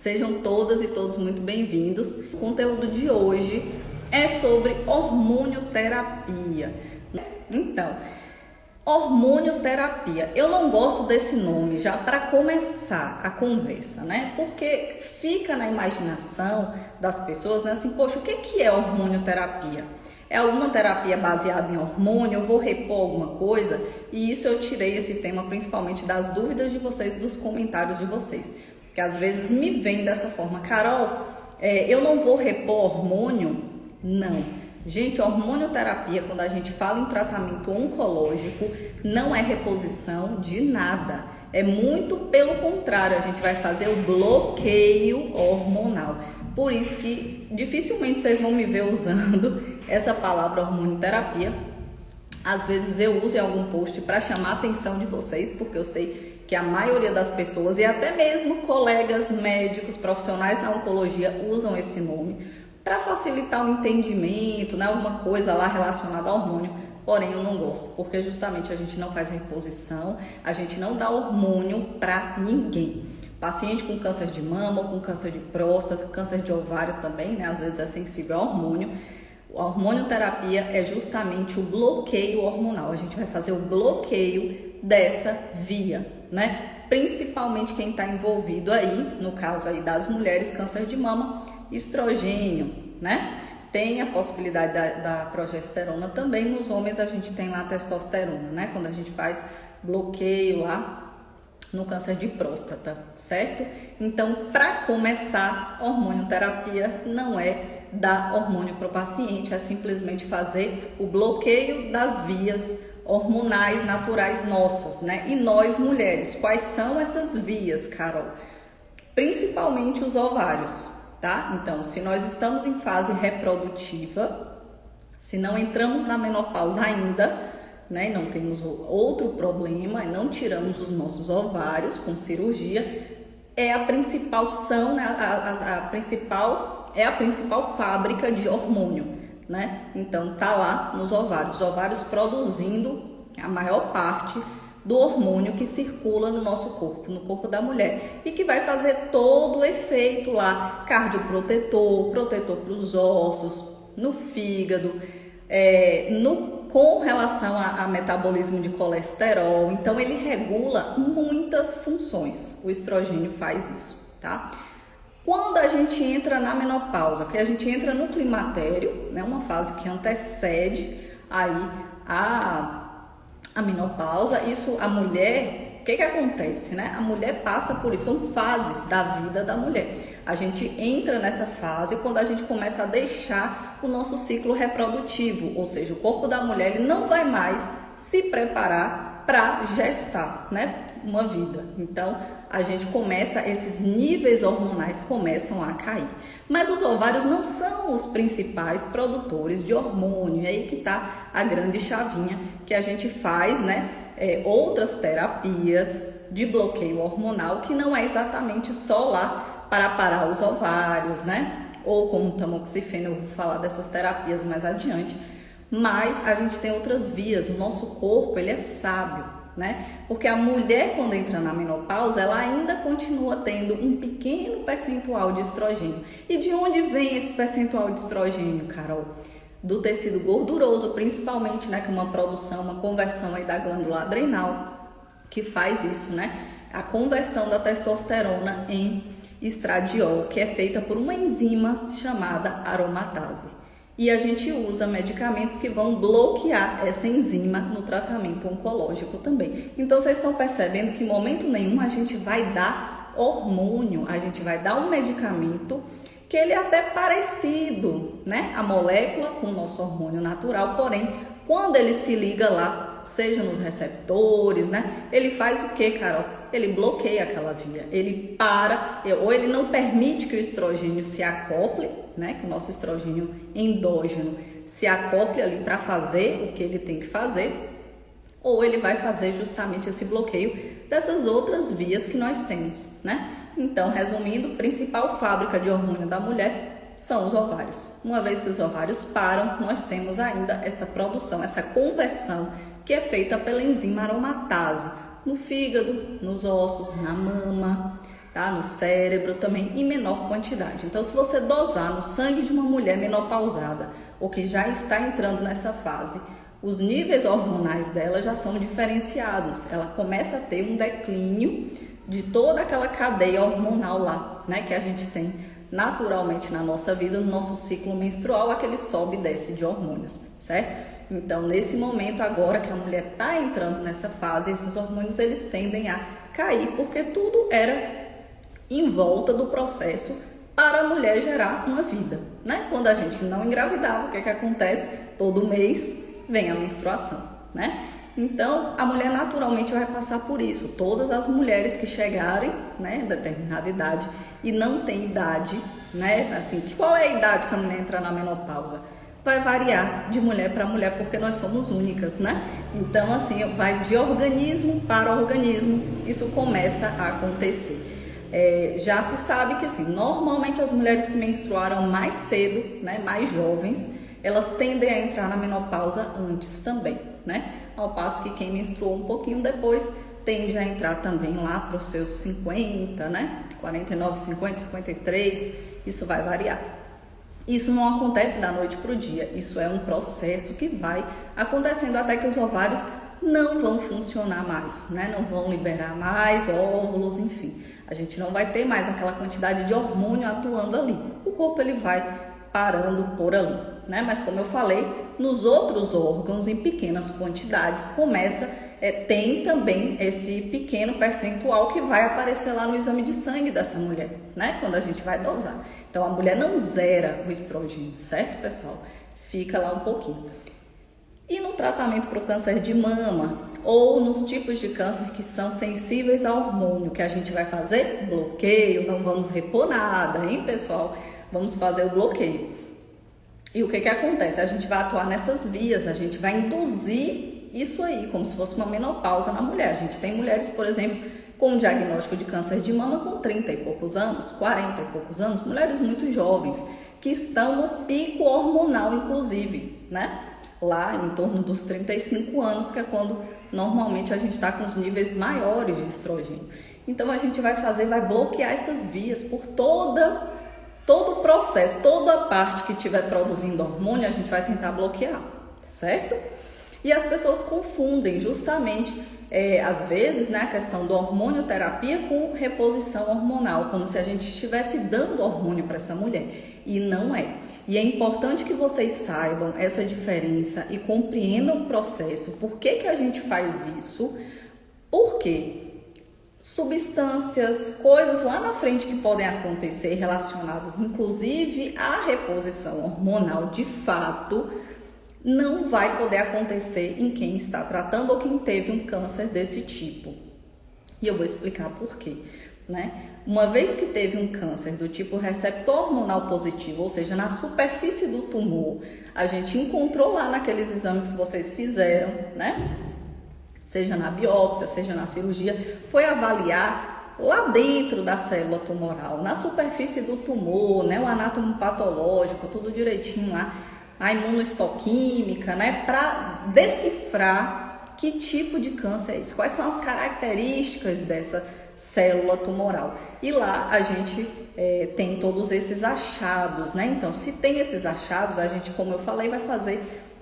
Sejam todas e todos muito bem-vindos. O conteúdo de hoje é sobre hormonioterapia. Então, hormonioterapia, eu não gosto desse nome já para começar a conversa, né? Porque fica na imaginação das pessoas, né? Assim, poxa, o que é hormonioterapia? É alguma terapia baseada em hormônio? Eu vou repor alguma coisa? E isso eu tirei esse tema principalmente das dúvidas de vocês, dos comentários de vocês. Que às vezes me vem dessa forma, Carol, eu não vou repor hormônio? Não. Gente, hormonioterapia, quando a gente fala em tratamento oncológico, não é reposição de nada. É muito pelo contrário, a gente vai fazer o bloqueio hormonal. Por isso que dificilmente vocês vão me ver usando essa palavra hormonioterapia. Às vezes eu uso em algum post para chamar a atenção de vocês, porque eu sei que a maioria das pessoas e até mesmo colegas médicos, profissionais na oncologia usam esse nome para facilitar o entendimento, né, alguma coisa lá relacionada ao hormônio. Porém, eu não gosto, porque justamente a gente não faz reposição, a gente não dá hormônio para ninguém. Paciente com câncer de mama, com câncer de próstata, câncer de ovário também, né, às vezes é sensível ao hormônio. A hormonioterapia é justamente o bloqueio hormonal. A gente vai fazer o bloqueio dessa via, né? Principalmente quem está envolvido aí, no caso aí das mulheres, câncer de mama, estrogênio, né? Tem a possibilidade da progesterona também. Nos homens a gente tem lá a testosterona, né? Quando a gente faz bloqueio lá no câncer de próstata, certo? Então, para começar, hormonioterapia não é dar hormônio para o paciente, é simplesmente fazer o bloqueio das vias hormonais naturais nossas, né? E nós mulheres, quais são essas vias, Carol? Principalmente os ovários, tá? Então, se nós estamos em fase reprodutiva, se não entramos na menopausa ainda, né? Não temos outro problema, não tiramos os nossos ovários com cirurgia, é a principal a principal fábrica de hormônio, né? Então tá lá nos ovários, os ovários produzindo a maior parte do hormônio que circula no nosso corpo, no corpo da mulher, e que vai fazer todo o efeito lá, cardioprotetor, protetor para os ossos, no fígado, com relação a metabolismo de colesterol. Então ele regula muitas funções, o estrogênio faz isso, tá? Quando a gente entra na menopausa, que a gente entra no climatério, né, uma fase que antecede aí a menopausa, isso a mulher, o que acontece, né? A mulher passa por isso, são fases da vida da mulher. A gente entra nessa fase quando a gente começa a deixar o nosso ciclo reprodutivo, ou seja, o corpo da mulher ele não vai mais se preparar para gestar, né, uma vida. Então, a gente começa, esses níveis hormonais começam a cair. Mas os ovários não são os principais produtores de hormônio. É aí que está a grande chavinha que a gente faz, né? Outras terapias de bloqueio hormonal que não é exatamente só lá para parar os ovários, né? Ou como tamoxifeno, eu vou falar dessas terapias mais adiante. Mas a gente tem outras vias, o nosso corpo ele é sábio, né? Porque a mulher quando entra na menopausa, ela ainda continua tendo um pequeno percentual de estrogênio. E de onde vem esse percentual de estrogênio, Carol? Do tecido gorduroso, principalmente, né? Que é uma produção, uma conversão aí da glândula adrenal, que faz isso, né? A conversão da testosterona em estradiol, que é feita por uma enzima chamada aromatase. E a gente usa medicamentos que vão bloquear essa enzima no tratamento oncológico também. Então, vocês estão percebendo que em momento nenhum a gente vai dar hormônio, a gente vai dar um medicamento que ele é até parecido, né? A molécula com o nosso hormônio natural, porém, quando ele se liga lá, seja nos receptores, né? Ele faz o que, Carol? Ele bloqueia aquela via, ele para, ou ele não permite que o estrogênio se acople, né? Que o nosso estrogênio endógeno se acople ali para fazer o que ele tem que fazer, ou ele vai fazer justamente esse bloqueio dessas outras vias que nós temos, né? Então, resumindo, a principal fábrica de hormônio da mulher são os ovários. Uma vez que os ovários param, nós temos ainda essa produção, essa conversão que é feita pela enzima aromatase no fígado, nos ossos, na mama, tá? No cérebro também, em menor quantidade. Então, se você dosar no sangue de uma mulher menopausada ou que já está entrando nessa fase, os níveis hormonais dela já são diferenciados. Ela começa a ter um declínio de toda aquela cadeia hormonal lá, né, que a gente tem naturalmente na nossa vida, no nosso ciclo menstrual, aquele sobe e desce de hormônios, certo? Então, nesse momento agora que a mulher está entrando nessa fase, esses hormônios eles tendem a cair, porque tudo era em volta do processo para a mulher gerar uma vida, né? Quando a gente não engravidava, o que acontece? Todo mês vem a menstruação, né? Então, a mulher naturalmente vai passar por isso. Todas as mulheres que chegarem, né, determinada idade e não tem idade, né, assim, qual é a idade que a mulher entra na menopausa? Vai variar de mulher para mulher, porque nós somos únicas, né? Então, assim, vai de organismo para organismo, isso começa a acontecer. Já se sabe que, assim, normalmente as mulheres que menstruaram mais cedo, né, mais jovens, elas tendem a entrar na menopausa antes também, né? Ao passo que quem menstruou um pouquinho depois tende a entrar também lá para os seus 50, né? 49, 50, 53, isso vai variar. Isso não acontece da noite para o dia, isso é um processo que vai acontecendo até que os ovários não vão funcionar mais, né? Não vão liberar mais óvulos, enfim. A gente não vai ter mais aquela quantidade de hormônio atuando ali. O corpo ele vai parando por ali, né? Mas como eu falei, nos outros órgãos, em pequenas quantidades, tem também esse pequeno percentual que vai aparecer lá no exame de sangue dessa mulher, né? Quando a gente vai dosar. Então, a mulher não zera o estrogênio, certo, pessoal? Fica lá um pouquinho. E no tratamento para o câncer de mama, ou nos tipos de câncer que são sensíveis a hormônio, que a gente vai fazer bloqueio, não vamos repor nada, hein, pessoal? Vamos fazer o bloqueio. E o que acontece? A gente vai atuar nessas vias, a gente vai induzir isso aí, como se fosse uma menopausa na mulher. A gente tem mulheres, por exemplo, com diagnóstico de câncer de mama com 30 e poucos anos, 40 e poucos anos, mulheres muito jovens, que estão no pico hormonal, inclusive, né? Lá em torno dos 35 anos, que é quando normalmente a gente está com os níveis maiores de estrogênio. Então a gente vai bloquear essas vias por todo o processo, toda a parte que estiver produzindo hormônio, a gente vai tentar bloquear, certo? E as pessoas confundem justamente, às vezes, né, a questão do hormonioterapia com reposição hormonal, como se a gente estivesse dando hormônio para essa mulher, e não é. E é importante que vocês saibam essa diferença e compreendam o processo, por que a gente faz isso, porque substâncias, coisas lá na frente que podem acontecer relacionadas inclusive à reposição hormonal, de fato, não vai poder acontecer em quem está tratando ou quem teve um câncer desse tipo. E eu vou explicar por quê, né? Uma vez que teve um câncer do tipo receptor hormonal positivo, ou seja, na superfície do tumor, a gente encontrou lá naqueles exames que vocês fizeram, né? Seja na biópsia, seja na cirurgia, foi avaliar lá dentro da célula tumoral, na superfície do tumor, né, o anátomo patológico, tudo direitinho lá, a imunohistoquímica, né, para decifrar que tipo de câncer é esse, quais são as características dessa célula tumoral. E lá a gente tem todos esses achados, né? Então, se tem esses achados, a gente, como eu falei, vai fazer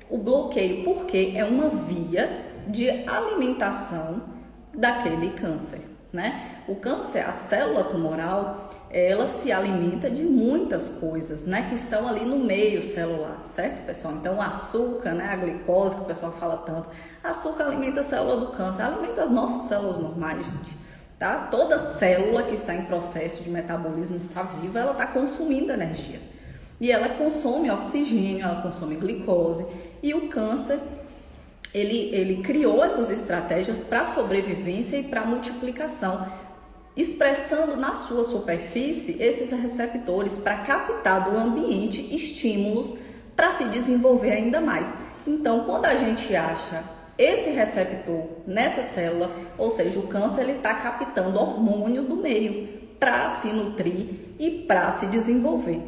o bloqueio, porque é uma via de alimentação daquele câncer, né? O câncer, a célula tumoral, ela se alimenta de muitas coisas, né? Que estão ali no meio celular, certo, pessoal? Então, o açúcar, né? A glicose, que o pessoal fala tanto, açúcar alimenta a célula do câncer, alimenta as nossas células normais, gente, tá? Toda célula que está em processo de metabolismo está viva, ela está consumindo energia. E ela consome oxigênio, ela consome glicose, e o câncer, ele criou essas estratégias para sobrevivência e para multiplicação, expressando na sua superfície esses receptores para captar do ambiente estímulos para se desenvolver ainda mais. Então, quando a gente acha esse receptor nessa célula, ou seja, o câncer está captando hormônio do meio para se nutrir e para se desenvolver.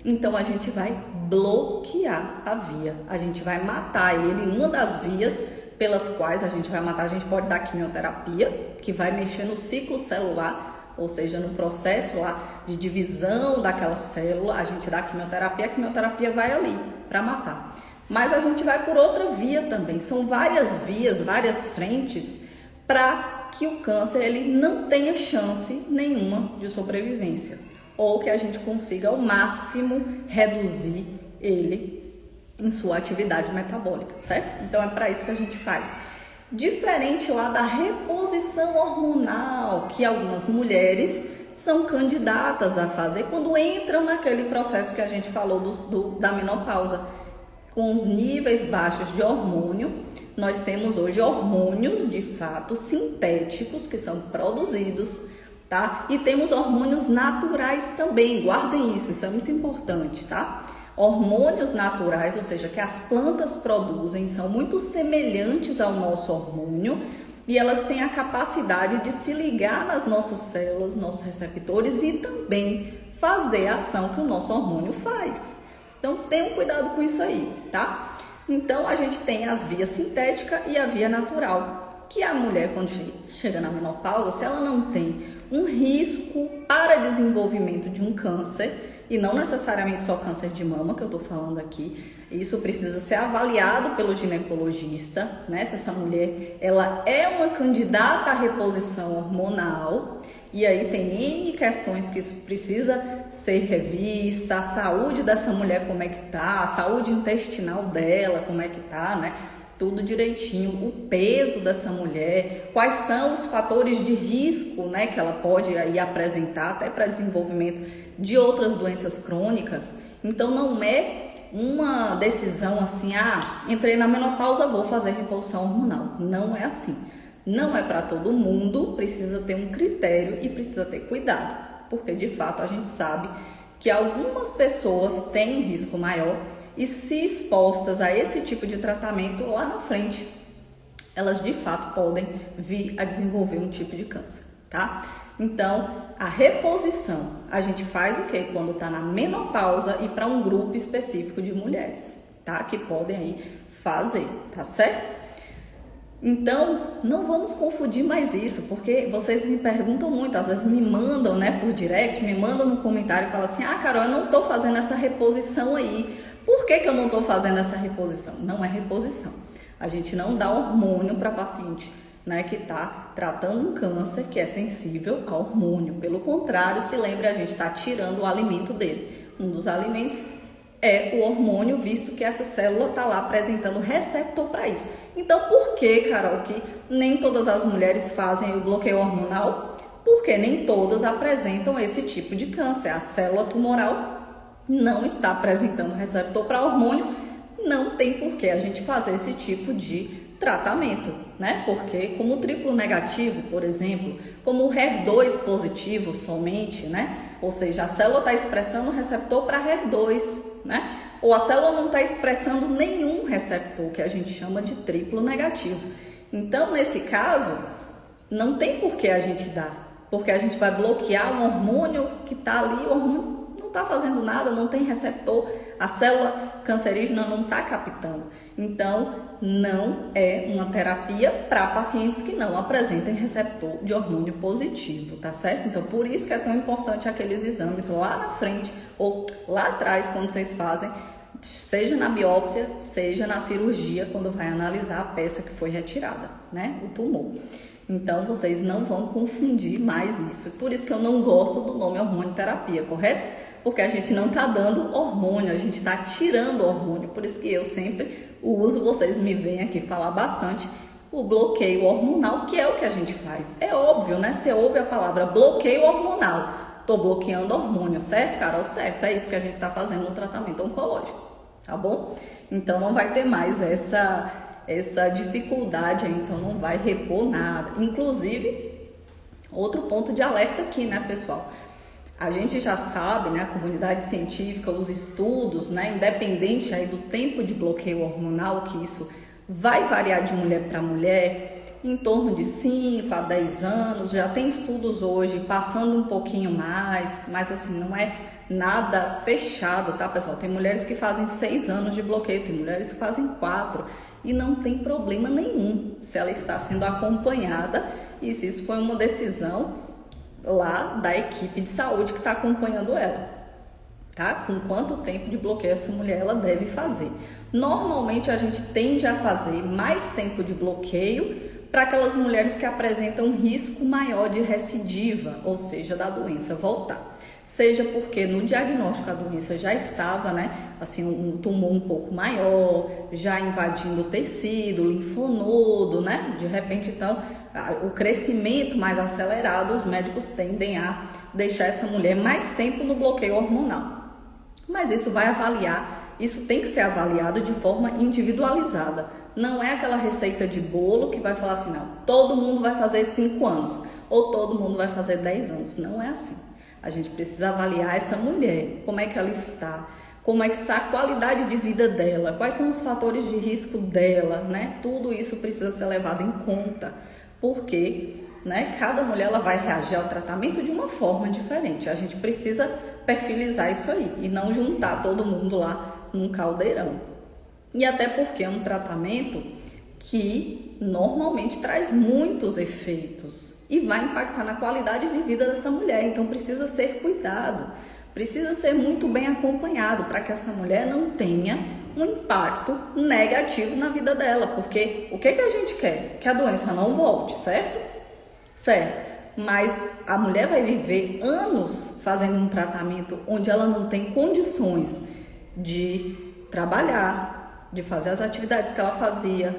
Então, a gente vai bloquear a via, a gente vai matar ele. Uma das vias pelas quais a gente vai matar, a gente pode dar quimioterapia, que vai mexer no ciclo celular, ou seja, no processo lá de divisão daquela célula, a gente dá a quimioterapia vai ali para matar. Mas a gente vai por outra via também, são várias vias, várias frentes para que o câncer ele não tenha chance nenhuma de sobrevivência, ou que a gente consiga ao máximo reduzir ele em sua atividade metabólica, certo? Então é para isso que a gente faz. Diferente lá da reposição hormonal, que algumas mulheres são candidatas a fazer quando entram naquele processo que a gente falou da menopausa. Com os níveis baixos de hormônio, nós temos hoje hormônios de fato sintéticos que são produzidos, tá? E temos hormônios naturais também, guardem isso é muito importante, tá? Hormônios naturais, ou seja, que as plantas produzem, são muito semelhantes ao nosso hormônio e elas têm a capacidade de se ligar nas nossas células, nossos receptores e também fazer a ação que o nosso hormônio faz. Então, tenham cuidado com isso aí, tá? Então, a gente tem as vias sintética e a via natural, que a mulher, quando chega na menopausa, se ela não tem um risco para desenvolvimento de um câncer, e não necessariamente só câncer de mama, que eu tô falando aqui, isso precisa ser avaliado pelo ginecologista, né? Se essa mulher, ela é uma candidata à reposição hormonal, e aí tem N questões que isso precisa ser revista, a saúde dessa mulher como é que tá, a saúde intestinal dela como é que tá, né? Tudo direitinho, o peso dessa mulher, quais são os fatores de risco, né, que ela pode aí apresentar até para desenvolvimento de outras doenças crônicas. Então não é uma decisão assim, entrei na menopausa, vou fazer reposição hormonal. Não é assim. Não é para todo mundo, precisa ter um critério e precisa ter cuidado, porque de fato a gente sabe que algumas pessoas têm um risco maior e se expostas a esse tipo de tratamento lá na frente, elas de fato podem vir a desenvolver um tipo de câncer, tá? Então, a reposição, a gente faz o quê? Quando tá na menopausa e para um grupo específico de mulheres, tá? Que podem aí fazer, tá certo? Então, não vamos confundir mais isso, porque vocês me perguntam muito, às vezes me mandam, né, por direct, me mandam no comentário e falam assim, Carol, eu não tô fazendo essa reposição aí. Por que eu não tô fazendo essa reposição? Não é reposição. A gente não dá hormônio para paciente, né, que tá tratando um câncer que é sensível a hormônio. Pelo contrário, se lembre, a gente tá tirando o alimento dele. Um dos alimentos é o hormônio, visto que essa célula está lá apresentando receptor para isso. Então, por que, Carol, que nem todas as mulheres fazem o bloqueio hormonal? Porque nem todas apresentam esse tipo de câncer. A célula tumoral não está apresentando receptor para hormônio, não tem por que a gente fazer esse tipo de tratamento, né? Porque como triplo negativo, por exemplo, como o HER2 positivo somente, né? Ou seja, a célula está expressando o receptor para HER2, né? Ou a célula não está expressando nenhum receptor, que a gente chama de triplo negativo. Então, nesse caso, não tem por que a gente dar, porque a gente vai bloquear um hormônio que está ali, o hormônio não está fazendo nada, não tem receptor, a célula cancerígena não está captando. Então, não é uma terapia para pacientes que não apresentem receptor de hormônio positivo, tá certo? Então, por isso que é tão importante aqueles exames lá na frente ou lá atrás, quando vocês fazem, seja na biópsia, seja na cirurgia, quando vai analisar a peça que foi retirada, né? O tumor. Então, vocês não vão confundir mais isso. Por isso que eu não gosto do nome hormonioterapia, correto? Porque a gente não está dando hormônio, a gente está tirando hormônio. Por isso que eu sempre uso, vocês me veem aqui falar bastante, o bloqueio hormonal, que é o que a gente faz. É óbvio, né? Você ouve a palavra bloqueio hormonal. Estou bloqueando hormônio, certo, Carol? Certo, é isso que a gente está fazendo no tratamento oncológico, tá bom? Então, não vai ter mais essa dificuldade aí, então não vai repor nada. Inclusive, outro ponto de alerta aqui, né, pessoal? A gente já sabe, né, a comunidade científica, os estudos, né, independente aí do tempo de bloqueio hormonal, que isso vai variar de mulher para mulher, em torno de 5 a 10 anos, já tem estudos hoje passando um pouquinho mais, mas assim, não é nada fechado, tá, pessoal? Tem mulheres que fazem 6 anos de bloqueio, tem mulheres que fazem 4 e não tem problema nenhum se ela está sendo acompanhada e se isso foi uma decisão lá da equipe de saúde que está acompanhando ela, tá? Com quanto tempo de bloqueio essa mulher ela deve fazer. Normalmente a gente tende a fazer mais tempo de bloqueio para aquelas mulheres que apresentam um risco maior de recidiva, ou seja, da doença voltar. Seja porque no diagnóstico a doença já estava, né, assim, um tumor um pouco maior, já invadindo o tecido, o linfonodo, né, de repente então o crescimento mais acelerado, os médicos tendem a deixar essa mulher mais tempo no bloqueio hormonal. Mas isso vai avaliar, isso tem que ser avaliado de forma individualizada. Não é aquela receita de bolo que vai falar assim, não, todo mundo vai fazer 5 anos ou todo mundo vai fazer 10 anos. Não é assim. A gente precisa avaliar essa mulher, como é que ela está, como é que está a qualidade de vida dela, quais são os fatores de risco dela, né? Tudo isso precisa ser levado em conta, porque, né, cada mulher ela vai reagir ao tratamento de uma forma diferente. A gente precisa perfilizar isso aí e não juntar todo mundo lá num caldeirão. E até porque é um tratamento que normalmente traz muitos efeitos e vai impactar na qualidade de vida dessa mulher. Então precisa ser cuidado, precisa ser muito bem acompanhado para que essa mulher não tenha um impacto negativo na vida dela. Porque o que a gente quer? Que a doença não volte, certo? Certo. Mas a mulher vai viver anos fazendo um tratamento onde ela não tem condições de trabalhar, de fazer as atividades que ela fazia,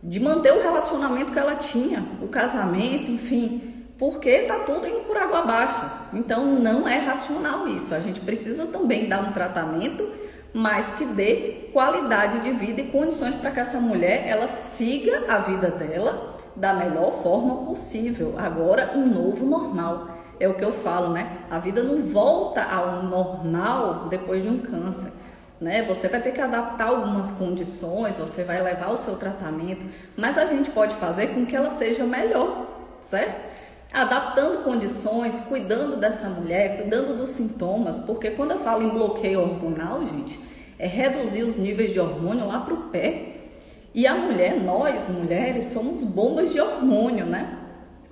de manter o relacionamento que ela tinha, o casamento, enfim, porque tá tudo indo por água abaixo. Então não é racional isso. A gente precisa também dar um tratamento, mas que dê qualidade de vida e condições para que essa mulher ela siga a vida dela da melhor forma possível. Agora, um novo normal. É o que eu falo, né? A vida não volta ao normal depois de um câncer, né? Você vai ter que adaptar algumas condições, você vai levar o seu tratamento, mas a gente pode fazer com que ela seja melhor, certo? Adaptando condições, cuidando dessa mulher, cuidando dos sintomas, porque quando eu falo em bloqueio hormonal, gente, é reduzir os níveis de hormônio lá para o pé. E a mulher, nós mulheres, somos bombas de hormônio, né?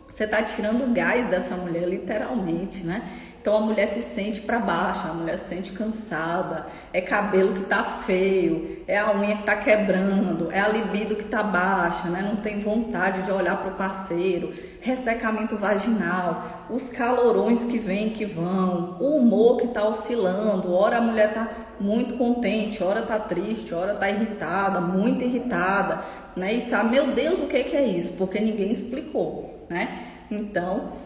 Você tá tirando o gás dessa mulher, literalmente, né? Então a mulher se sente para baixo, a mulher se sente cansada, é cabelo que tá feio, é a unha que tá quebrando, é a libido que tá baixa, né? Não tem vontade de olhar pro parceiro, ressecamento vaginal, os calorões que vêm que vão, o humor que tá oscilando, ora a mulher tá muito contente, ora tá triste, ora tá irritada, muito irritada, né? E sabe, meu Deus, o que é isso? Porque ninguém explicou, né? Então,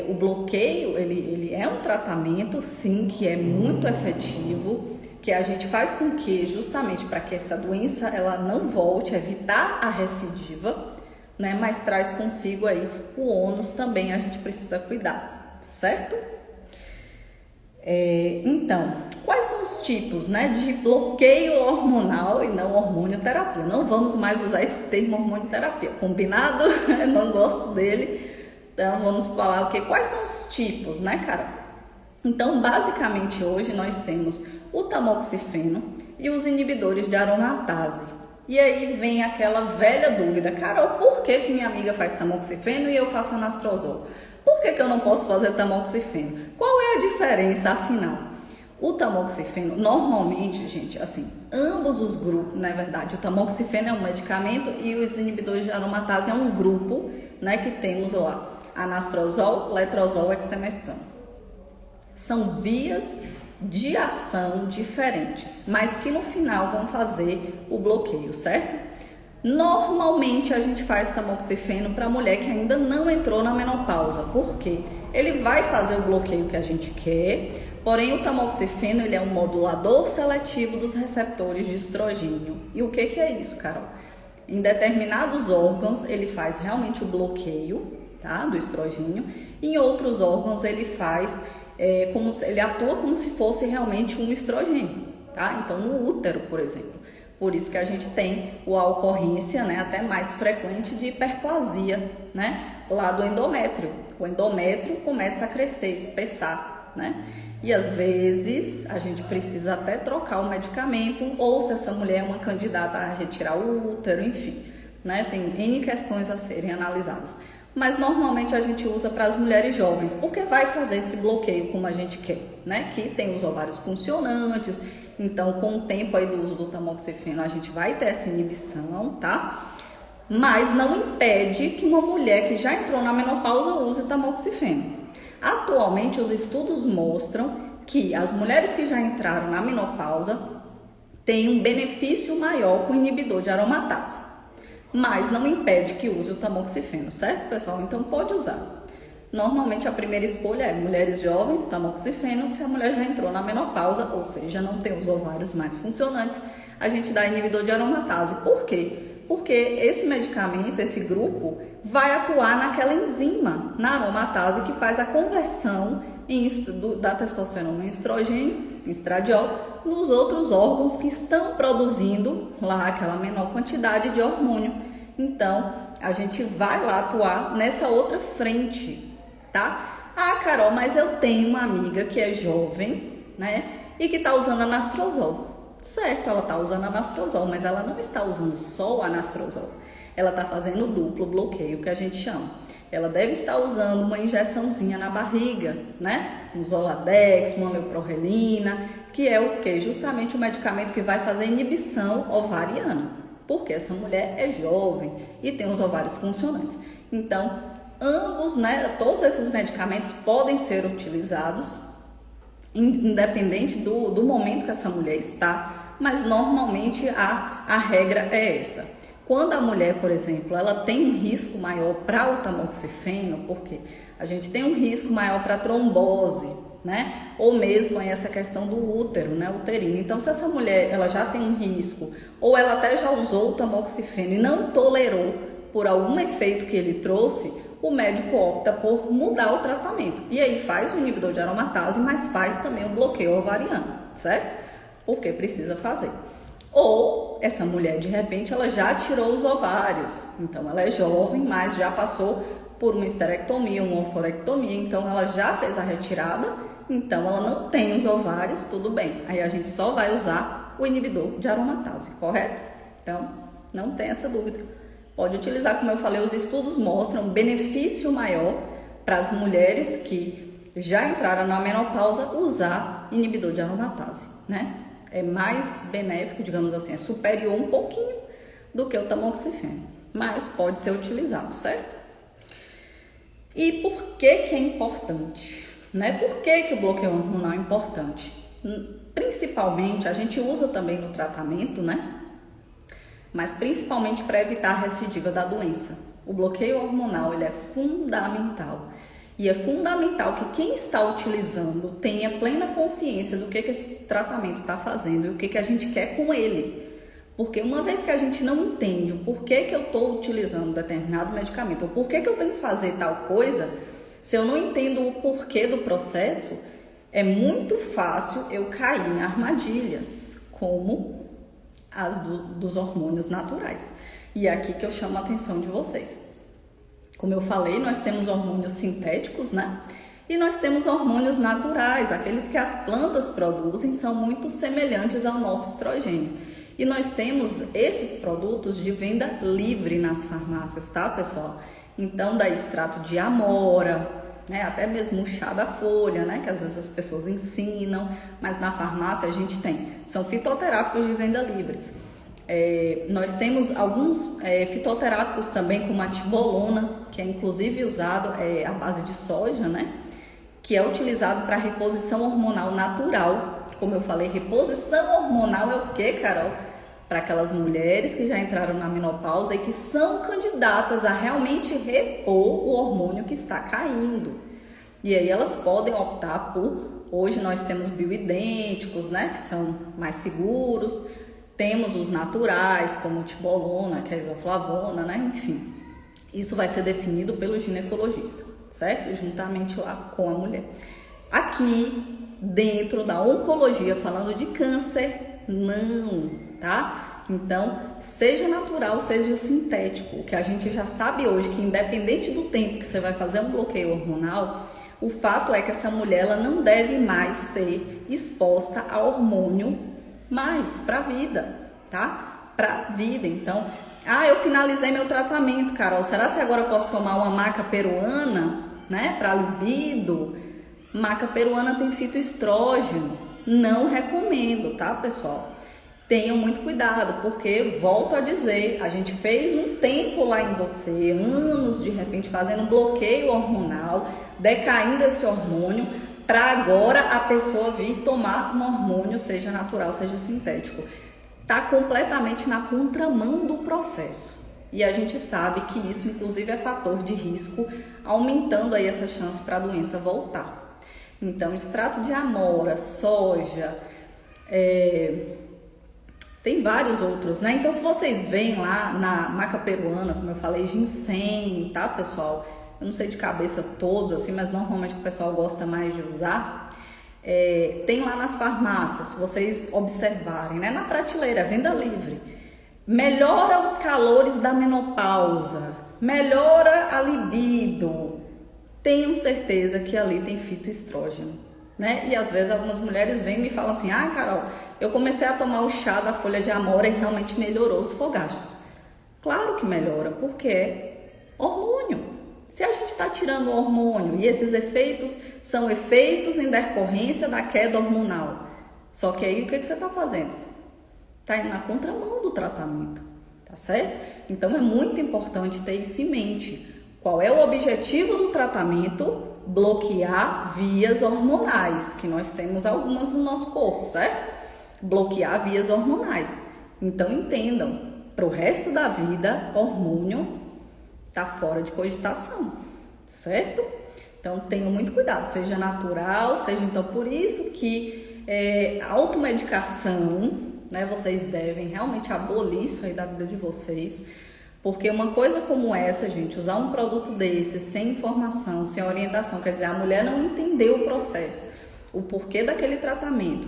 o bloqueio, ele é um tratamento, sim, que é muito efetivo, que a gente faz com que, justamente para que essa doença ela não volte, evitar a recidiva, né? Mas traz consigo aí o ônus também, a gente precisa cuidar, certo? Então, quais são os tipos, né, de bloqueio hormonal e não hormonioterapia? Não vamos mais usar esse termo hormonioterapia, combinado? Eu não gosto dele. Então, vamos falar quais são os tipos, né, Carol? Então, basicamente, hoje nós temos o tamoxifeno e os inibidores de aromatase. E aí vem aquela velha dúvida, Carol, por que minha amiga faz tamoxifeno e eu faço anastrozol? Por que eu não posso fazer tamoxifeno? Qual é a diferença, afinal? O tamoxifeno, normalmente, gente, assim, ambos os grupos, na verdade, o tamoxifeno é um medicamento e os inibidores de aromatase é um grupo, né, que temos lá. Anastrozol, letrozol, exemestano. São vias de ação diferentes, mas que no final vão fazer o bloqueio, certo? Normalmente a gente faz tamoxifeno para mulher que ainda não entrou na menopausa, porque ele vai fazer o bloqueio que a gente quer, porém o tamoxifeno ele é um modulador seletivo dos receptores de estrogênio. E o que é isso, Carol? Em determinados órgãos ele faz realmente o bloqueio, tá, do estrogênio. Em outros órgãos ele faz ele atua como se fosse realmente um estrogênio, tá? Então no útero, por exemplo. Por isso que a gente tem a ocorrência, né, até mais frequente de hiperplasia, né, lá do endométrio. O endométrio começa a crescer, espessar, né? E às vezes a gente precisa até trocar o medicamento, ou se essa mulher é uma candidata a retirar o útero, enfim, né? Tem N questões a serem analisadas. mas normalmente a gente usa para as mulheres jovens, porque vai fazer esse bloqueio como a gente quer, né? Que tem os ovários funcionantes, então com o tempo aí do uso do tamoxifeno a gente vai ter essa inibição, tá? Mas não impede que uma mulher que já entrou na menopausa use tamoxifeno. Atualmente os estudos mostram que as mulheres que já entraram na menopausa têm um benefício maior com o inibidor de aromatase. Mas não impede que use o tamoxifeno, certo, pessoal? Então pode usar. Normalmente a primeira escolha é mulheres jovens, tamoxifeno. Se a mulher já entrou na menopausa, ou seja, não tem os ovários mais funcionantes, a gente dá inibidor de aromatase. Por quê? Porque esse medicamento, esse grupo, vai atuar naquela enzima, na aromatase, que faz a conversão da testosterona em estrogênio, em estradiol, nos outros órgãos que estão produzindo lá aquela menor quantidade de hormônio. Então, a gente vai lá atuar nessa outra frente, tá? Ah, Carol, mas eu tenho uma amiga que é jovem, né? E que está usando anastrozol. Certo, ela está usando anastrozol, mas ela não está usando só o anastrozol. Ela está fazendo duplo bloqueio, que a gente chama. Ela deve estar usando uma injeçãozinha na barriga, né? Um Zoladex, uma leuprorelina, que é o quê? Justamente o medicamento que vai fazer inibição ovariana. Porque essa mulher é jovem e tem os ovários funcionantes. Então, ambos, né? Todos esses medicamentos podem ser utilizados, independente do momento que essa mulher está, mas normalmente a regra é essa. Quando a mulher, por exemplo, ela tem um risco maior para o tamoxifeno, porque a gente tem um risco maior para trombose, né? Ou mesmo essa questão do útero, né? Uterino. Então, se essa mulher ela já tem um risco, ou ela até já usou o tamoxifeno e não tolerou por algum efeito que ele trouxe, o médico opta por mudar o tratamento. E aí faz o inibidor de aromatase, mas faz também o bloqueio ovariano, certo? Porque precisa fazer. Ou essa mulher, de repente, ela já tirou os ovários. Então, ela é jovem, mas já passou por uma esterectomia, uma oforectomia. Então, ela já fez a retirada. Então, ela não tem os ovários, tudo bem. Aí, a gente só vai usar o inibidor de aromatase, correto? Então, não tem essa dúvida. Pode utilizar, como eu falei, os estudos mostram um benefício maior para as mulheres que já entraram na menopausa usar inibidor de aromatase, né? É mais benéfico, digamos assim, é superior um pouquinho do que o tamoxifeno, mas pode ser utilizado, certo? E por que é importante, né? Por que o bloqueio hormonal é importante? Principalmente, a gente usa também no tratamento, né? Mas principalmente para evitar a recidiva da doença. O bloqueio hormonal, ele é fundamental. E é fundamental que quem está utilizando tenha plena consciência do que esse tratamento está fazendo e o que a gente quer com ele. Porque uma vez que a gente não entende o porquê que eu estou utilizando determinado medicamento, ou porquê que eu tenho que fazer tal coisa, se eu não entendo o porquê do processo, é muito fácil eu cair em armadilhas, como as dos hormônios naturais. E é aqui que eu chamo a atenção de vocês. Como eu falei, nós temos hormônios sintéticos, né? E nós temos hormônios naturais, aqueles que as plantas produzem, são muito semelhantes ao nosso estrogênio. E nós temos esses produtos de venda livre nas farmácias, tá, pessoal? Então, daí extrato de amora, né? Até mesmo o chá da folha, né? Que às vezes as pessoas ensinam, mas na farmácia a gente tem. São fitoterápicos de venda livre. Nós temos alguns fitoterápicos também, como a tibolona, que é inclusive usado à base de soja, né? Que é utilizado para reposição hormonal natural. Como eu falei, reposição hormonal é o que, Carol? Para aquelas mulheres que já entraram na menopausa e que são candidatas a realmente repor o hormônio que está caindo. E aí elas podem optar por, hoje nós temos bioidênticos, né? Que são mais seguros. Temos os naturais, como tibolona, que é a isoflavona, né? Enfim, isso vai ser definido pelo ginecologista, certo? Juntamente lá com a mulher. Aqui, dentro da oncologia, falando de câncer, não, tá? Então, seja natural, seja sintético. O que a gente já sabe hoje, que independente do tempo que você vai fazer um bloqueio hormonal, o fato é que essa mulher ela não deve mais ser exposta a hormônio mais para a vida, tá? Para a vida. Então, Ah, eu finalizei meu tratamento, Carol. Será que agora eu posso tomar uma maca peruana, né, para libido? Maca peruana tem fitoestrógeno. Não recomendo, tá, pessoal? Tenham muito cuidado, porque, volto a dizer, a gente fez um tempo lá em você, anos de repente fazendo um bloqueio hormonal, decaindo esse hormônio, para agora a pessoa vir tomar um hormônio, seja natural, seja sintético. Está completamente na contramão do processo. E a gente sabe que isso, inclusive, é fator de risco, aumentando aí essa chance para a doença voltar. Então, extrato de amora, soja, tem vários outros, né? Então, se vocês veem lá na maca peruana, como eu falei, ginseng, tá, pessoal? Eu não sei de cabeça todos, assim, mas normalmente o pessoal gosta mais de usar. Tem lá nas farmácias, se vocês observarem, né? Na prateleira, venda livre. Melhora os calores da menopausa, melhora a libido. Tenham certeza que ali tem fitoestrógeno, né? E às vezes algumas mulheres vêm e me falam assim: ah, Carol, eu comecei a tomar o chá da folha de amora e realmente melhorou os fogachos. Claro que melhora, porque é hormônio. Se a gente está tirando o hormônio e esses efeitos são efeitos em decorrência da queda hormonal, só que aí o que você está fazendo? Está indo na contramão do tratamento, tá certo? Então é muito importante ter isso em mente. Qual é o objetivo do tratamento? Bloquear vias hormonais, que nós temos algumas no nosso corpo, certo? Bloquear vias hormonais. Então entendam, para o resto da vida, hormônio está fora de cogitação, certo? Então tenham muito cuidado, seja natural, seja então por isso que automedicação, né? Vocês devem realmente abolir isso aí da vida de vocês. Porque uma coisa como essa, gente, usar um produto desse sem informação, sem orientação, quer dizer, a mulher não entendeu o processo, o porquê daquele tratamento,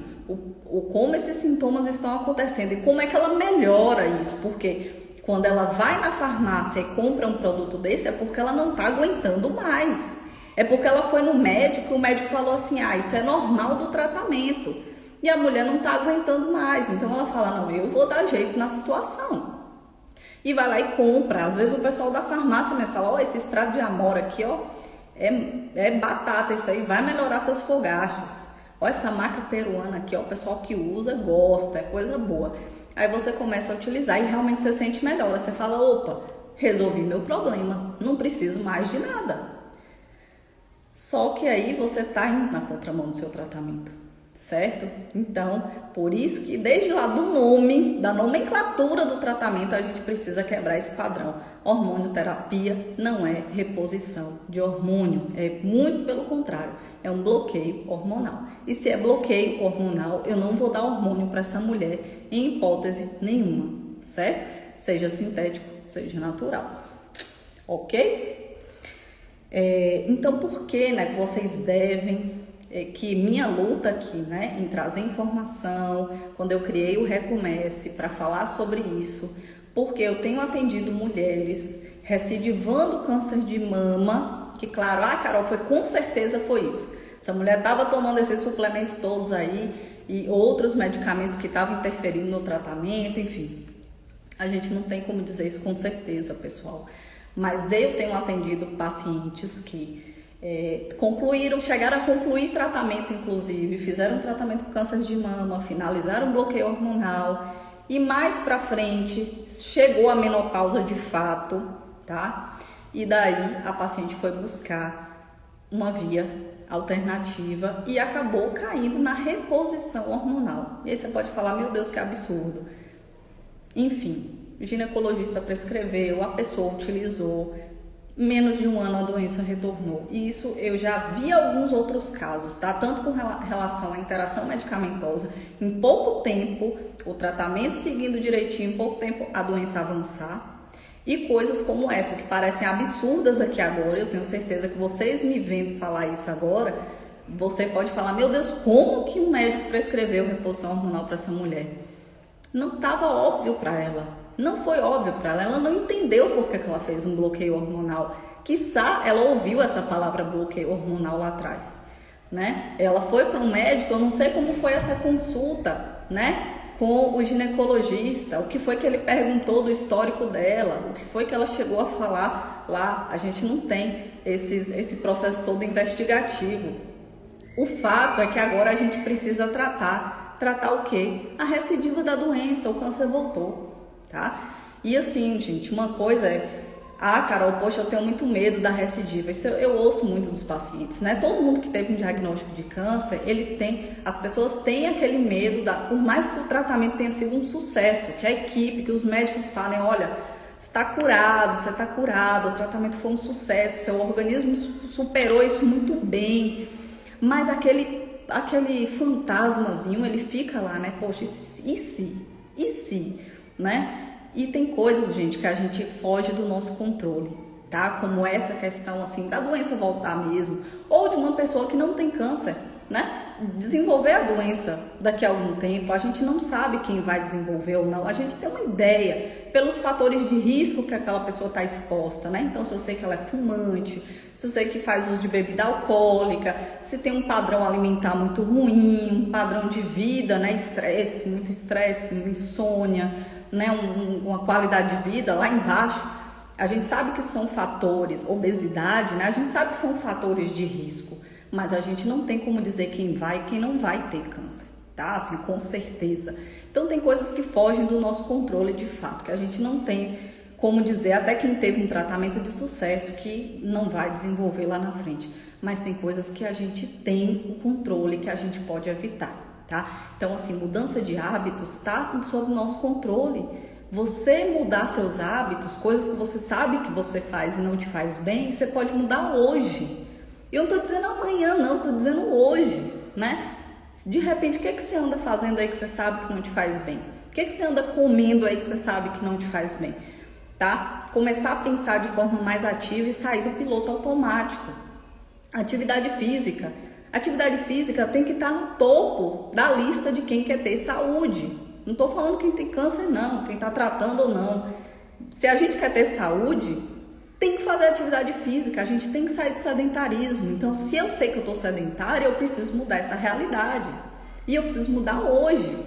como esses sintomas estão acontecendo e como é que ela melhora isso. Porque quando ela vai na farmácia e compra um produto desse, é porque ela não está aguentando mais. É porque ela foi no médico e o médico falou assim: ah, isso é normal do tratamento. E a mulher não está aguentando mais. Então ela fala: não, eu vou dar jeito na situação. E vai lá e compra. Às vezes o pessoal da farmácia me fala: ó, esse extrato de amora aqui, ó, é batata, isso aí vai melhorar seus fogachos. Ó, essa maca peruana aqui, ó, o pessoal que usa gosta, é coisa boa. Aí você começa a utilizar e realmente você sente melhor. Você fala: opa, resolvi meu problema, não preciso mais de nada. Só que aí você tá indo na contramão do seu tratamento, certo? Então, por isso que desde lá do nome, da nomenclatura do tratamento, a gente precisa quebrar esse padrão. Hormonioterapia não é reposição de hormônio, é muito pelo contrário, é um bloqueio hormonal. E se é bloqueio hormonal, eu não vou dar hormônio para essa mulher em hipótese nenhuma, certo? Seja sintético, seja natural, ok? Então, por que, né, que vocês devem... que minha luta aqui, né, em trazer informação, quando eu criei o Recomece para falar sobre isso, porque eu tenho atendido mulheres recidivando câncer de mama, que claro, Carol, com certeza foi isso. Essa mulher estava tomando esses suplementos todos aí e outros medicamentos que estavam interferindo no tratamento, enfim. A gente não tem como dizer isso com certeza, pessoal. Mas eu tenho atendido pacientes que chegaram a concluir tratamento, inclusive, fizeram tratamento com câncer de mama, finalizaram o bloqueio hormonal e mais pra frente chegou a menopausa de fato, tá? E daí a paciente foi buscar uma via alternativa e acabou caindo na reposição hormonal. E aí você pode falar: meu Deus, que absurdo. Enfim, o ginecologista prescreveu, a pessoa utilizou, menos de um ano a doença retornou. E isso eu já vi alguns outros casos, tá? Tanto com relação à interação medicamentosa, em pouco tempo, o tratamento seguindo direitinho, em pouco tempo a doença avançar. E coisas como essa, que parecem absurdas aqui agora, eu tenho certeza que vocês me vendo falar isso agora, você pode falar: meu Deus, como que um médico prescreveu reposição hormonal para essa mulher? Não estava óbvio para ela. Não foi óbvio para ela não entendeu por que ela fez um bloqueio hormonal. Quiçá ela ouviu essa palavra bloqueio hormonal lá atrás, né? Ela foi para um médico, eu não sei como foi essa consulta, né? com o ginecologista, o que foi que ele perguntou do histórico dela, o que foi que ela chegou a falar lá. A gente não tem esse processo todo investigativo. O fato é que agora a gente precisa tratar o quê? A recidiva da doença, o câncer voltou, tá? E assim, gente, uma coisa é, Carol, poxa, eu tenho muito medo da recidiva. Isso eu ouço muito dos pacientes, né? Todo mundo que teve um diagnóstico de câncer, as pessoas têm aquele medo, por mais que o tratamento tenha sido um sucesso, que a equipe, que os médicos falem, olha, você está curado, o tratamento foi um sucesso, seu organismo superou isso muito bem, mas aquele fantasmazinho, ele fica lá, né? Poxa, e se, né? E tem coisas, gente, que a gente foge do nosso controle, tá? Como essa questão, assim, da doença voltar mesmo, ou de uma pessoa que não tem câncer, né? Desenvolver a doença daqui a algum tempo, a gente não sabe quem vai desenvolver ou não, a gente tem uma ideia pelos fatores de risco que aquela pessoa está exposta, né? Então, se eu sei que ela é fumante, se eu sei que faz uso de bebida alcoólica, se tem um padrão alimentar muito ruim, um padrão de vida, né? Muito estresse, insônia, né? Uma qualidade de vida lá embaixo, a gente sabe que são fatores, obesidade, né? A gente sabe que são fatores de risco, mas a gente não tem como dizer quem vai e quem não vai ter câncer, tá? Assim, com certeza. Então tem coisas que fogem do nosso controle de fato, que a gente não tem como dizer, até quem teve um tratamento de sucesso, que não vai desenvolver lá na frente. Mas tem coisas que a gente tem o controle, que a gente pode evitar, tá? Então, assim, mudança de hábitos está sob o nosso controle. Você mudar seus hábitos, coisas que você sabe que você faz e não te faz bem, você pode mudar hoje. Eu não estou dizendo amanhã, não, estou dizendo hoje, né? De repente, o que é que você anda fazendo aí que você sabe que não te faz bem? O que é que você anda comendo aí que você sabe que não te faz bem? Tá? Começar a pensar de forma mais ativa e sair do piloto automático. Atividade física. Atividade física tem que estar no topo da lista de quem quer ter saúde. Não estou falando quem tem câncer, não, quem está tratando ou não. Se a gente quer ter saúde, tem que fazer atividade física, a gente tem que sair do sedentarismo. Então, se eu sei que eu estou sedentária, eu preciso mudar essa realidade. E eu preciso mudar hoje.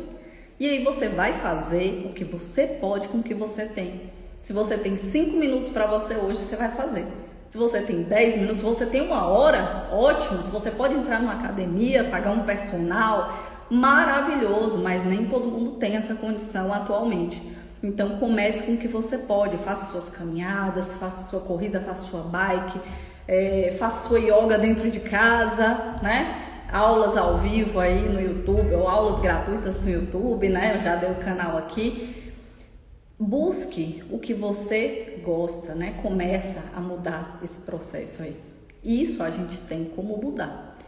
E aí você vai fazer o que você pode com o que você tem. Se você tem 5 minutos para você hoje, você vai fazer. Se você tem 10 minutos, se você tem 1 hora, ótimo. Se você pode entrar numa academia, pagar um personal, maravilhoso, mas nem todo mundo tem essa condição atualmente. Então comece com o que você pode, faça suas caminhadas, faça sua corrida, faça sua bike, faça sua yoga dentro de casa, né? Aulas ao vivo aí no YouTube, ou aulas gratuitas no YouTube, né? Eu já dei o canal aqui. Busque o que você gosta, né? Começa a mudar esse processo aí. Isso a gente tem como mudar.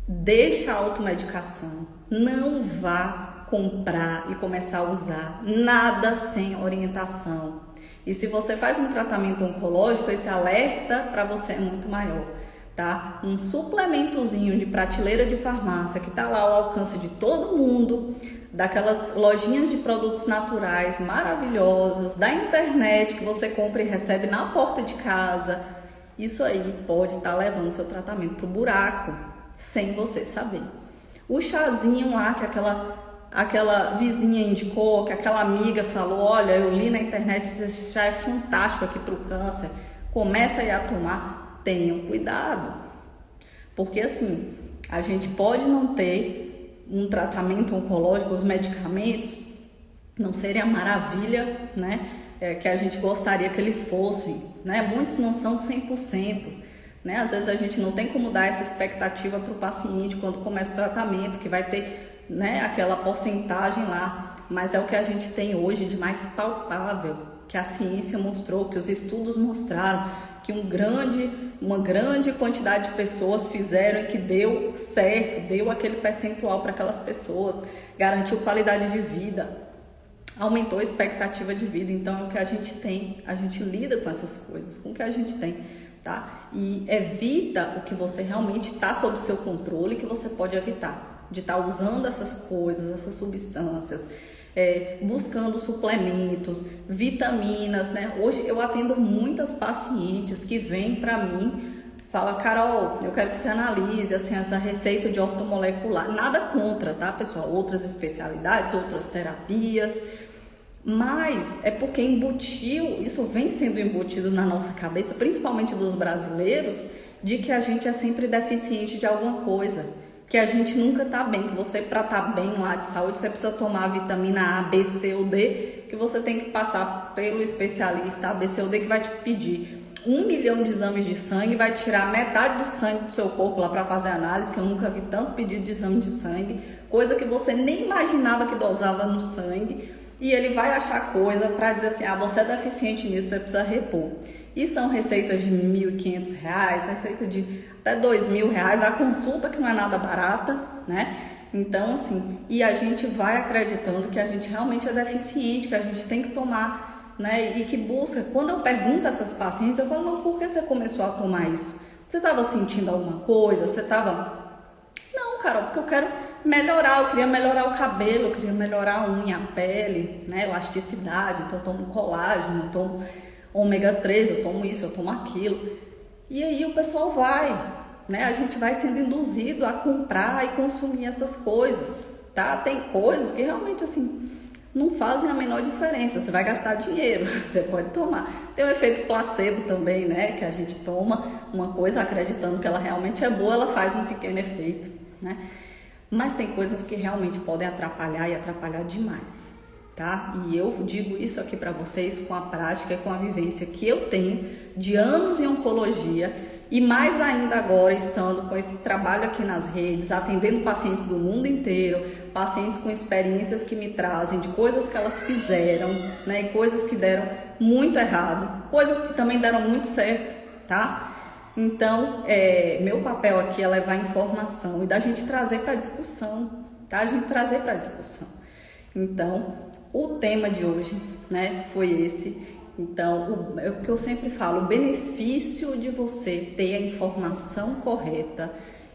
Deixa a automedicação, não vá comprar e começar a usar nada sem orientação. E se você faz um tratamento oncológico, esse alerta para você é muito maior, tá? Um suplementozinho de prateleira de farmácia que tá lá ao alcance de todo mundo, daquelas lojinhas de produtos naturais maravilhosas, da internet que você compra e recebe na porta de casa, isso aí pode estar levando seu tratamento pro buraco, sem você saber. O chazinho lá que aquela vizinha indicou, que aquela amiga falou, olha, eu li na internet, esse chá é fantástico aqui pro câncer, começa aí a tomar, tenham cuidado. Porque assim, a gente pode não ter um tratamento oncológico, os medicamentos não serem a maravilha, né, que a gente gostaria que eles fossem, né? Muitos não são 100%, né? Às vezes a gente não tem como dar essa expectativa para o paciente quando começa o tratamento, que vai ter, né, aquela porcentagem lá, mas é o que a gente tem hoje de mais palpável, que a ciência mostrou, que os estudos mostraram, que uma grande quantidade de pessoas fizeram e que deu certo, deu aquele percentual para aquelas pessoas, garantiu qualidade de vida, aumentou a expectativa de vida. Então é o que a gente tem, a gente lida com essas coisas, com o que a gente tem, tá? E evita o que você realmente está sob seu controle, que você pode evitar, de estar usando essas coisas, essas substâncias, buscando suplementos, vitaminas, né? Hoje eu atendo muitas pacientes que vêm para mim fala, Carol, eu quero que você analise assim, essa receita de ortomolecular. Nada contra, tá, pessoal? Outras especialidades, outras terapias. Mas é porque embutiu, isso vem sendo embutido na nossa cabeça, principalmente dos brasileiros, de que a gente é sempre deficiente de alguma coisa, que a gente nunca tá bem, que você, para estar bem lá de saúde, você precisa tomar a vitamina A, B, C ou D, que você tem que passar pelo especialista A, B, C ou D, que vai te pedir 1 milhão de exames de sangue, vai tirar metade do sangue do seu corpo lá para fazer análise, que eu nunca vi tanto pedido de exame de sangue, coisa que você nem imaginava que dosava no sangue. E ele vai achar coisa para dizer assim, você é deficiente nisso, você precisa repor. E são receitas de R$ 1.500, receita de até R$ 2.000, a consulta que não é nada barata, né? Então, assim, e a gente vai acreditando que a gente realmente é deficiente, que a gente tem que tomar, né? E que busca. Quando eu pergunto a essas pacientes, eu falo, mas por que você começou a tomar isso? Você estava sentindo alguma coisa? Você estava... Não, Carol, porque eu quero melhorar, eu queria melhorar o cabelo, eu queria melhorar a unha, a pele, né, elasticidade, então eu tomo colágeno, eu tomo ômega 3, eu tomo isso, eu tomo aquilo. E aí o pessoal vai, né, a gente vai sendo induzido a comprar e consumir essas coisas, tá? Tem coisas que realmente, assim, não fazem a menor diferença, você vai gastar dinheiro, você pode tomar. Tem o efeito placebo também, né, que a gente toma uma coisa acreditando que ela realmente é boa, ela faz um pequeno efeito, né? Mas tem coisas que realmente podem atrapalhar e atrapalhar demais, tá? E eu digo isso aqui para vocês com a prática e com a vivência que eu tenho de anos em oncologia e mais ainda agora estando com esse trabalho aqui nas redes, atendendo pacientes do mundo inteiro, pacientes com experiências que me trazem de coisas que elas fizeram, né? E coisas que deram muito errado, coisas que também deram muito certo, tá? Então, meu papel aqui é levar informação e da gente trazer para discussão, tá? A gente trazer para discussão. Então, o tema de hoje, né, foi esse. Então, é o que eu sempre falo, o benefício de você ter a informação correta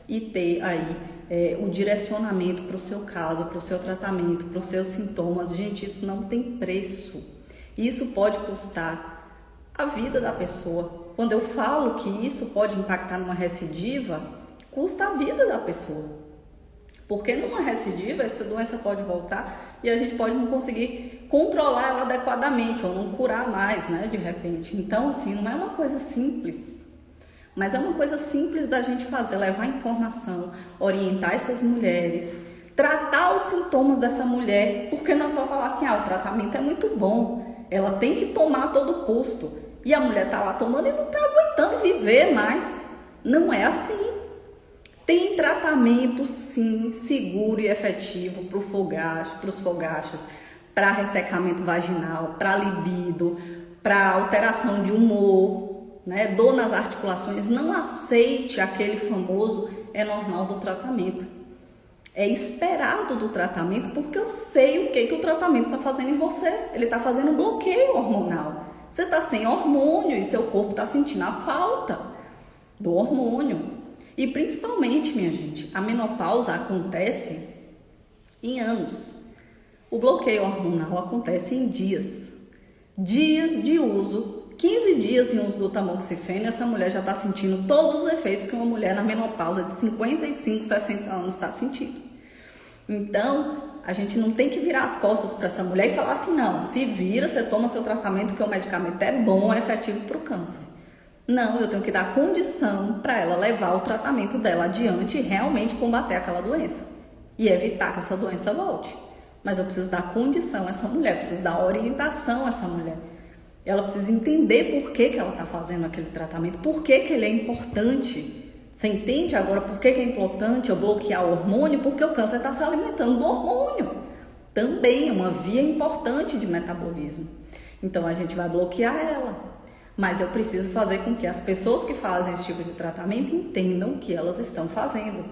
e ter aí o direcionamento para o seu caso, para o seu tratamento, para os seus sintomas. Gente, isso não tem preço. Isso pode custar a vida da pessoa. Quando eu falo que isso pode impactar numa recidiva, custa a vida da pessoa. Porque numa recidiva, essa doença pode voltar e a gente pode não conseguir controlar ela adequadamente ou não curar mais, né, de repente. Então, assim, não é uma coisa simples, mas é uma coisa simples da gente fazer, levar informação, orientar essas mulheres, tratar os sintomas dessa mulher, porque não é só falar assim, o tratamento é muito bom, ela tem que tomar a todo custo. E a mulher tá lá tomando e não tá aguentando viver mais. Não é assim. Tem tratamento, sim, seguro e efetivo para os fogachos, para ressecamento vaginal, para libido, para alteração de humor, né? Dor nas articulações. Não aceite aquele famoso é normal do tratamento. É esperado do tratamento porque eu sei o que o tratamento está fazendo em você. Ele está fazendo um bloqueio hormonal. Você está sem hormônio e seu corpo está sentindo a falta do hormônio. E principalmente, minha gente, a menopausa acontece em anos. O bloqueio hormonal acontece em dias. Dias de uso, 15 dias em uso do tamoxifeno, essa mulher já está sentindo todos os efeitos que uma mulher na menopausa de 55, 60 anos está sentindo. Então, a gente não tem que virar as costas para essa mulher e falar assim, não, se vira, você toma seu tratamento, que o medicamento é bom, é efetivo para o câncer. Não, eu tenho que dar condição para ela levar o tratamento dela adiante e realmente combater aquela doença. E evitar que essa doença volte. Mas eu preciso dar condição a essa mulher, preciso dar orientação a essa mulher. Ela precisa entender por que ela está fazendo aquele tratamento, por que ele é importante. Você entende agora por que é importante eu bloquear o hormônio? Porque o câncer está se alimentando do hormônio. Também é uma via importante de metabolismo. Então a gente vai bloquear ela. Mas eu preciso fazer com que as pessoas que fazem esse tipo de tratamento entendam o que elas estão fazendo.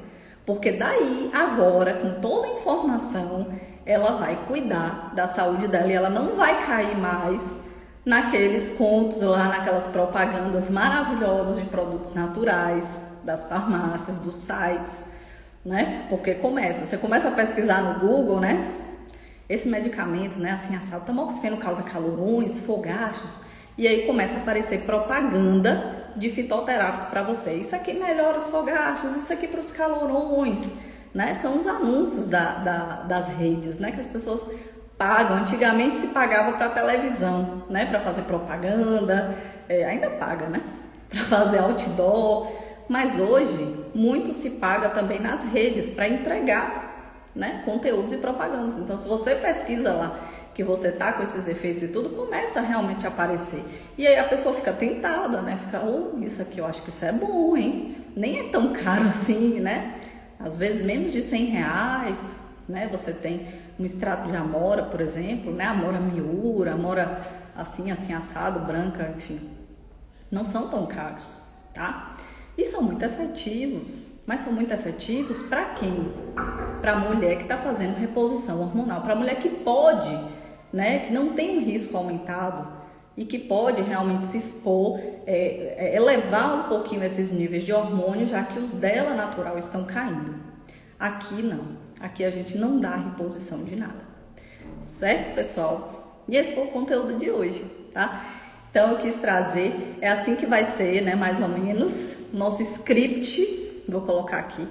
Porque daí, agora, com toda a informação, ela vai cuidar da saúde dela e ela não vai cair mais naqueles contos lá, naquelas propagandas maravilhosas de produtos naturais, das farmácias, dos sites, né? Porque você começa a pesquisar no Google, né? Esse medicamento, né? Assim, o tamoxifeno causa calorões, fogachos, e aí começa a aparecer propaganda de fitoterápico para você. Isso aqui melhora os fogachos, isso aqui para os calorões, né? São os anúncios das redes, né? Que as pessoas pagam. Antigamente se pagava para televisão, né? Para fazer propaganda, ainda paga, né? Para fazer outdoor, mas hoje muito se paga também nas redes para entregar, né? Conteúdos e propagandas. Então, se você pesquisa lá que você tá com esses efeitos e tudo, começa a realmente aparecer. E aí a pessoa fica tentada, né? Fica, isso aqui eu acho que isso é bom, hein? Nem é tão caro assim, né? Às vezes menos de R$100, né? Você tem um extrato de amora, por exemplo, né? Amora miura, amora assim assado, branca, enfim. Não são tão caros, tá? E são muito efetivos. Mas são muito efetivos para quem? Para a mulher que está fazendo reposição hormonal, para a mulher que pode, né, que não tem um risco aumentado e que pode realmente se expor, elevar um pouquinho esses níveis de hormônio, já que os dela natural estão caindo. Aqui não, aqui a gente não dá reposição de nada, certo, pessoal? E esse foi o conteúdo de hoje, tá? Então eu quis trazer, é assim que vai ser, né, mais ou menos, nosso script. Vou colocar aqui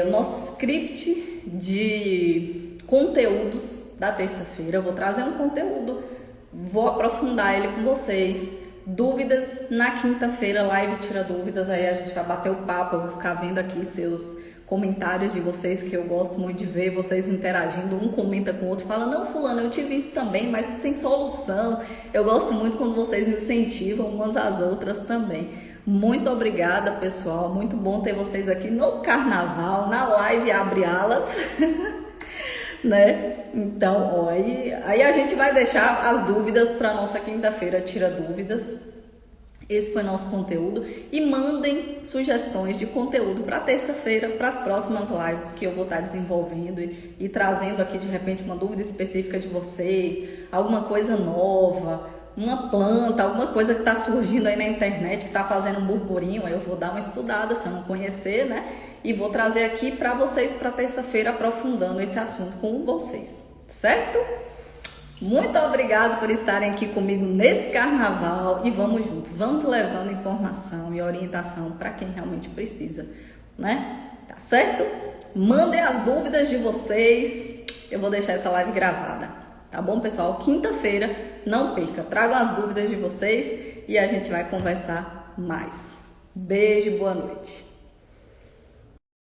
o nosso script de conteúdos da terça-feira. Eu vou trazer um conteúdo, vou aprofundar ele com vocês. Dúvidas na quinta-feira, live Tira Dúvidas. Aí a gente vai bater o papo, eu vou ficar vendo aqui seus comentários de vocês, que eu gosto muito de ver vocês interagindo. Um comenta com o outro, fala, não, fulano, eu tive isso também, mas isso tem solução. Eu gosto muito quando vocês incentivam umas às outras também. Muito obrigada, pessoal. Muito bom ter vocês aqui no carnaval, na live Abre Alas, né? Então, ó, aí a gente vai deixar as dúvidas para nossa quinta-feira Tira Dúvidas. Esse foi nosso conteúdo. E mandem sugestões de conteúdo para terça-feira, para as próximas lives que eu vou estar desenvolvendo e trazendo aqui de repente uma dúvida específica de vocês, alguma coisa nova, uma planta, alguma coisa que está surgindo aí na internet, que está fazendo um burburinho. Aí eu vou dar uma estudada, se eu não conhecer, né? E vou trazer aqui para vocês para terça-feira, aprofundando esse assunto com vocês, certo? Muito obrigado por estarem aqui comigo nesse carnaval e vamos juntos, vamos levando informação e orientação para quem realmente precisa, né? Tá certo? Mandem as dúvidas de vocês, eu vou deixar essa live gravada, tá bom, pessoal? Quinta-feira, não perca, tragam as dúvidas de vocês e a gente vai conversar mais. Beijo, boa noite.